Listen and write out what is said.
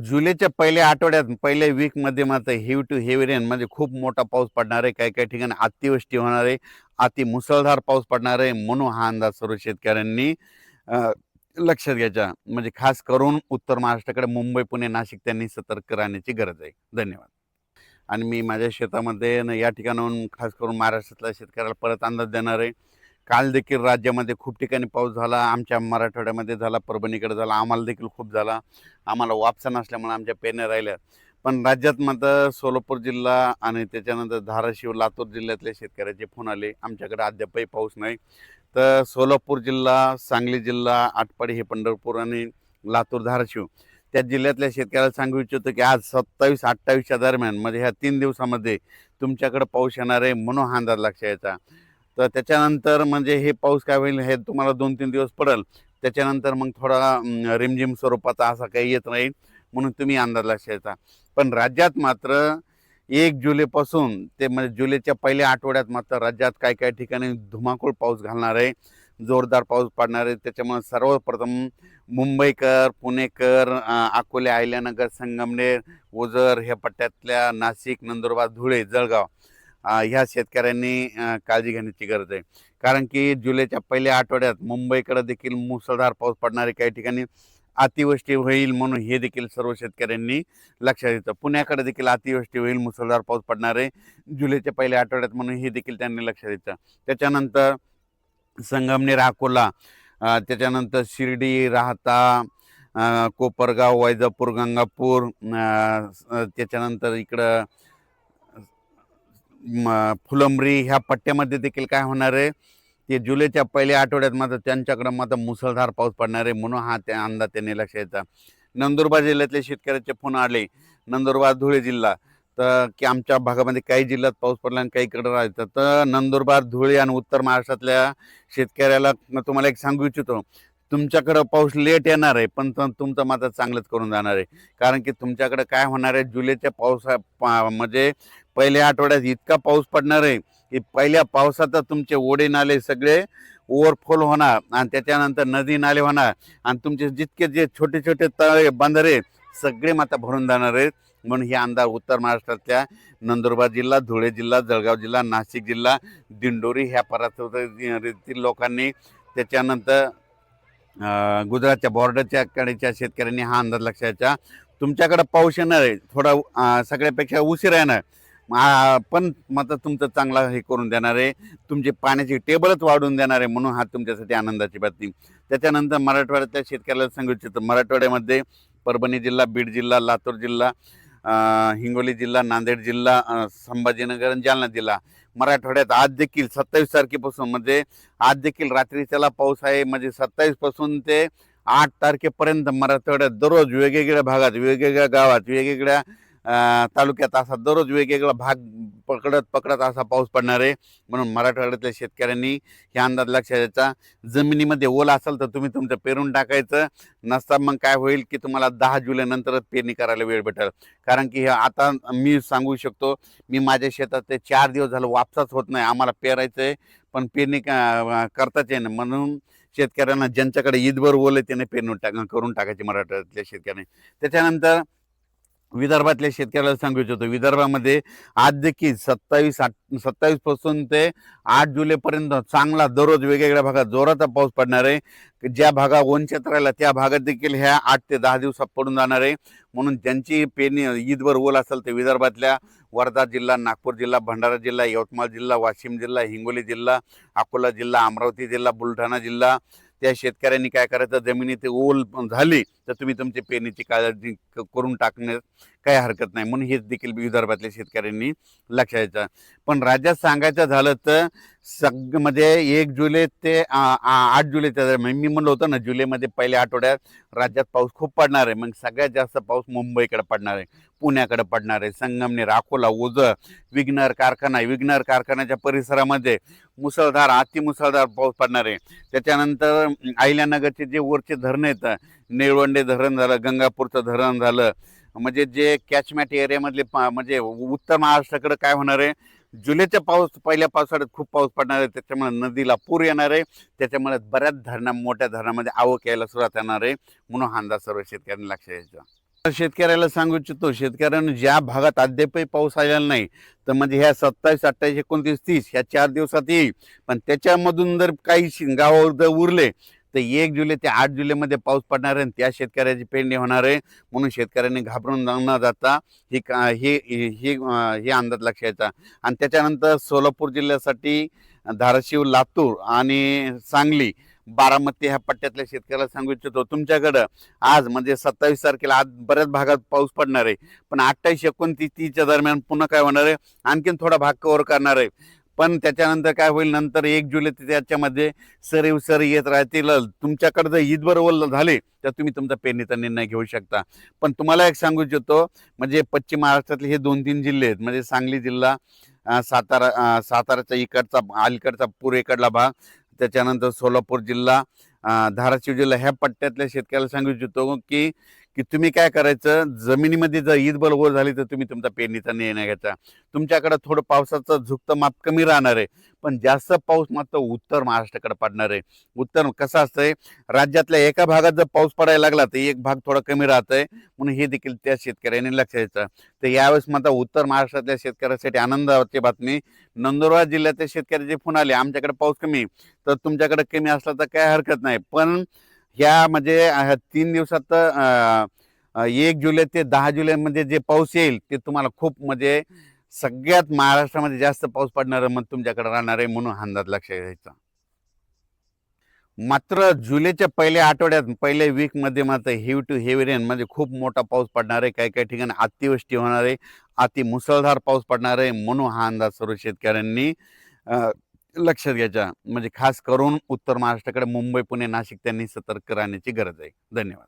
जुलैच्या पहिल्या आठवड्यात पहिल्या वीकमध्ये मात्र हेवी टू हेवी रेन म्हणजे खूप मोठा पाऊस पडणार आहे. काही काही ठिकाणी अतिवृष्टी होणार आहे, अति मुसळधार पाऊस पडणार आहे. म्हणून हा अंदाज सर्व शेतकऱ्यांनी लक्षात घ्यायचा. म्हणजे खास करून उत्तर महाराष्ट्राकडे मुंबई, पुणे, नाशिक त्यांनी सतर्क राहण्याची गरज आहे. धन्यवाद. आणि मी माझ्या शेतामध्ये या ठिकाणाहून खास करून महाराष्ट्रातल्या शेतकऱ्याला परत अंदाज देणार आहे. काल देखील राज्यामध्ये खूप ठिकाणी पाऊस झाला. आमच्या मराठवाड्यामध्ये झाला, परभणीकडे झाला, आम्हाला देखील खूप झाला. आम्हाला वापसा नसल्यामुळे आमच्या पेरण्या राहिल्या. पण राज्यात मात्र सोलापूर जिल्हा आणि त्याच्यानंतर धाराशिव, लातूर जिल्ह्यातल्या शेतकऱ्याचे फोन आले, आमच्याकडे अद्यापही पाऊस नाही. तर सोलापूर जिल्हा, सांगली जिल्हा, आटपाडी हे पंढरपूर आणि लातूर, धाराशिव त्या जिल्ह्यातल्या शेतकऱ्याला सांगू इच्छितो की आज 27-28च्या दरम्यान म्हणजे ह्या 3 दिवसामध्ये तुमच्याकडे पाऊस येणार आहे. म्हणून हा अंदाज लक्षात यायचा. तर त्याच्यानंतर म्हणजे हे पाऊस काय होईल हे तुम्हाला 2-3 दिवस पडेल. त्याच्यानंतर मग थोडा रिमझिम स्वरूपाचा असा काही येत राहील. म्हणून तुम्ही अंदाज लक्षात यायचा. पण राज्यात मात्र 1 जुलैपासून ते म्हणजे जुलैच्या पहिल्या आठवड्यात मात्र राज्यात काही काही ठिकाणी धुमाकूळ पाऊस घालणार आहे, जोरदार पाऊस पडणार आहे. त्याच्यामुळे सर्वप्रथम मुंबईकर, पुणेकर, अकोले, अहिल्यानगर, संगमनेर, ओझर ह्या पट्ट्यातल्या नाशिक, नंदुरबार, धुळे, जळगाव ह्या शेतकऱ्यांनी काळजी घेण्याची गरज आहे. कारण की जुलैच्या पहिल्या आठवड्यात मुंबईकडे देखील मुसळधार पाऊस पडणार आहे. काही ठिकाणी अतिवृष्टी होईल म्हणून हे देखील सर्व शेतकऱ्यांनी लक्षात घेतलं. पुण्याकडे देखील अतिवृष्टी होईल, मुसळधार पाऊस पडणार आहे जुलैच्या पहिल्या आठवड्यात म्हणून हे देखील त्यांनी लक्षात घेतलं. त्याच्यानंतर संगमनेर, अकोला, त्याच्यानंतर शिर्डी, राहाता, कोपरगाव, वैजापूर, गंगापूर, त्याच्यानंतर इकडं फुलंब्री ह्या पट्ट्यामध्ये देखील काय होणार आहे ते जुलैच्या पहिल्या आठवड्यात मात्र त्यांच्याकडं मात्र मुसळधार पाऊस पडणार आहे. म्हणून हा त्या अंदाज त्यांनी लक्षात घ्यायचा. नंदुरबार जिल्ह्यातले शेतकऱ्याचे फोन आले, नंदुरबार, धुळे जिल्हा, तर की आमच्या भागामध्ये काही जिल्ह्यात पाऊस पडला आणि काहीकडे राहायचं. तर नंदुरबार, धुळे आणि उत्तर महाराष्ट्रातल्या शेतकऱ्याला तुम्हाला एक सांगू इच्छितो, तुमच्याकडं पाऊस लेट येणार आहे पण तुमचं मात्र चांगलंच करून जाणार आहे. कारण की तुमच्याकडे काय होणार आहे जुलैच्या म्हणजे पहिल्या आठवड्यात इतका पाऊस पडणार आहे की पहिल्या पावसात तुमचे ओढे नाले सगळे ओव्हरफ्लो होणार आणि त्याच्यानंतर नदी नाले होणार आणि तुमचे जितके जे छोटे छोटे तळे बंधारे सगळे मात्र भरून जाणार आहेत. म्हणून हे अंदाज उत्तर महाराष्ट्रातल्या नंदुरबार जिल्हा, धुळे जिल्हा, जळगाव जिल्हा, नाशिक जिल्हा, दिंडोरी ह्या परिसरातील लोकांनी, त्याच्यानंतर गुजरातच्या बॉर्डरच्या कडेच्या शेतकऱ्यांनी हा अंदाज लक्षात. तुमच्याकडे पाऊस येणार आहे थोडा सगळ्यापेक्षा उशीर येणार, पण मात्र तुमचं चांगला हे करून देणार आहे, तुमची पाण्याची टेबलच वाढवून देणार आहे. म्हणून हा तुमच्यासाठी आनंदाची बातमी. त्याच्यानंतर मराठवाड्यातल्या शेतकऱ्याला सांगू इच्छितो, मराठवाड्यामध्ये परभणी जिल्हा, बीड जिल्हा, लातूर जिल्हा, हिंगोली जिल्हा, नांदेड जिल्हा, संभाजीनगर आणि जालना जिल्हा, मराठवाड्यात आज देखील 27 तारखेपासून म्हणजे आज देखील रात्रीच्याला पाऊस आहे. म्हणजे 27 पासून ते 8 तारखेपर्यंत मराठवाड्यात दररोज वेगवेगळ्या भागात, वेगवेगळ्या गावात, वेगवेगळ्या तालुक्यात असा दररोज वेगवेगळा भाग पकडत पकडत असा पाऊस पडणार आहे. म्हणून मराठवाड्यातल्या शेतकऱ्यांनी हे अंदाज लक्षात घ्यायचा. जमिनीमध्ये ओल असेल तर तुम्ही तुमचं पेरून टाकायचं, नसता मग काय होईल की तुम्हाला 10 जुलैनंतरच पेरणी करायला वेळ भेटेल. कारण की आता मी सांगू शकतो, मी माझ्या शेतात ते 4 दिवस झालं वापसाच होत नाही. आम्हाला पेरायचं आहे पण पेरणी करताच आहे ना. म्हणून शेतकऱ्यांना ज्यांच्याकडे ईदभर ओल आहे त्याने पेरणी करून टाकायची मराठवाड्यातल्या शेतकऱ्यांनी. त्याच्यानंतर विदर्भातल्या शेतकऱ्याला सांगू इच्छितो, विदर्भामध्ये आज देखील 27 पासून ते 8 जुलैपर्यंत चांगला दररोज वेगवेगळ्या भागात जोराचा पाऊस पडणार आहे. ज्या भागात वंचित राहिला त्या भागात देखील ह्या 8 ते 10 दिवसात पडून जाणार आहे. म्हणून ज्यांची पेरणी ईदभर ओल असेल ते विदर्भातल्या वर्धा जिल्हा, नागपूर जिल्हा, भंडारा जिल्हा, यवतमाळ जिल्हा, वाशिम जिल्हा, हिंगोली जिल्हा, अकोला जिल्हा, अमरावती जिल्हा, बुलढाणा जिल्हा, त्या शेतकऱ्यांनी काय करायचं, जमिनीत ओल झाली तर तुम्ही तुमची पेरणीची काळजी करून टाकण्यास काही हरकत नाही. म्हणून हेच देखील विदर्भातल्या शेतकऱ्यांनी लक्षात घ्यायचं. पण राज्यात सांगायचं झालं तर म्हणजे 1 जुलै ते 8 जुलैच्या दरम्यान मी म्हणलं होतं ना, जुलैमध्ये पहिल्या आठवड्यात राज्यात पाऊस खूप पडणार आहे. मग सगळ्यात जास्त पाऊस मुंबईकडे पडणार आहे, पुण्याकडे पडणार आहे, संगमनेर, अकोला, ओझर, विघ्नर कारखान्याच्या परिसरामध्ये मुसळधार, अतिमुसळधार पाऊस पडणार आहे. त्याच्यानंतर अहिल्यानगरचे जे वरचे धरण आहेत, निळवंडे धरण झालं, गंगापूरचं धरण झालं, म्हणजे जे कॅचमॅट एरियामधले म्हणजे उत्तर महाराष्ट्राकडे काय होणार आहे, जुलैच्या पहिल्या पावसाळ्यात खूप पाऊस पडणार आहे. त्याच्यामुळे नदीला पूर येणार आहे. त्याच्यामुळे बऱ्याच मोठ्या धरणामध्ये आवक यायला सुरुवात येणार आहे. म्हणून हा अंदाज सर्व शेतकऱ्यांनी लक्षात घ्यायचा. शेतकऱ्याला सांगू इच्छितो, शेतकऱ्यांना ज्या भागात अद्यापही पाऊस आलेला नाही, तर म्हणजे ह्या 27, 28, 29, 30 ह्या 4 दिवसात येईल. पण त्याच्यामधून जर काही गावावर जर उरले तर 1 जुलै ते 8 जुलैमध्ये पाऊस पडणार आहे आणि त्या शेतकऱ्याची पेरणी होणार आहे. म्हणून शेतकऱ्यांनी घाबरून न जाता हे अंदाज लक्षात घ्यायचा. आणि त्याच्यानंतर सोलापूर जिल्ह्यासाठी धाराशिव, लातूर आणि सांगली, बारामती ह्या पट्ट्यातल्या शेतकऱ्याला सांगू इच्छितो, तुमच्याकडं आज म्हणजे 27 तारखेला आज बऱ्याच भागात पाऊस पडणार आहे. पण 28, 29, 30च्या दरम्यान पुन्हा काय होणार आहे, आणखीन थोडा भाग कव्हर करणार आहे. पण त्याच्यानंतर काय होईल, नंतर 1 जुलै ते त्याच्यामध्ये सरी येत राहतील. तुमच्याकडे जर ईदभर ओल झाले तर तुम्ही तुमचा पेरणीचा निर्णय घेऊ शकता. पण तुम्हाला एक सांगू इच्छितो, म्हणजे पश्चिम महाराष्ट्रातले हे 2-3 जिल्हे आहेत, म्हणजे सांगली जिल्हा, साताराच्या इकडचा अलीकडचा पूर्वेकडला भाग, त्याच्यानंतर सोलापूर जिल्हा, धाराशिव जिल्हा, ह्या पट्ट्यातल्या शेतकऱ्याला सांगू इच्छितो की की तुम्ही काय करायचं, जमिनीमध्ये जर ईदभर ओल झाली तर तुम्ही तुमचा पेरणीचा निर्णय घ्यायचा. तुमच्याकडे थोडं पावसाचं झुकतं माप कमी राहणार आहे, पण जास्त पाऊस मात्र उत्तर महाराष्ट्राकडे पडणार आहे. उत्तर कसं असतंय, राज्यातल्या एका भागात जर पाऊस पडायला लागला तर एक भाग थोडा कमी राहतंय. म्हणून हे देखील त्या शेतकऱ्यांनी लक्ष द्यायचं. तर यावेळेस मात्र उत्तर महाराष्ट्रातल्या शेतकऱ्यासाठी आनंदाची बातमी, नंदुरबार जिल्ह्यातल्या शेतकऱ्याचे फोन आले, आमच्याकडे पाऊस कमी, तर तुमच्याकडे कमी असला तर काय हरकत नाही. पण ह्या म्हणजे 3 दिवसात 1 जुलै ते 10 जुलैमध्ये जे पाऊस येईल ते तुम्हाला खूप म्हणजे सगळ्यात महाराष्ट्रामध्ये जास्त पाऊस पडणार मग तुमच्याकडे राहणार आहे. म्हणून अंदाज लक्षात घ्यायचा. मात्र जुलैच्या पहिल्या आठवड्यात, पहिल्या वीकमध्ये मात्र हेवी टू हेवी रेन म्हणजे खूप मोठा पाऊस पडणार आहे. काही काही ठिकाणी अतिवृष्टी होणार आहे, अति मुसळधार पाऊस पडणार आहे. म्हणून हा अंदाज सर्व शेतकऱ्यांनी लक्षात घ्यायचा. म्हणजे खास करून उत्तर महाराष्ट्राकडे मुंबई, पुणे, नाशिक त्यांनी सतर्क राहण्याची गरज आहे. धन्यवाद.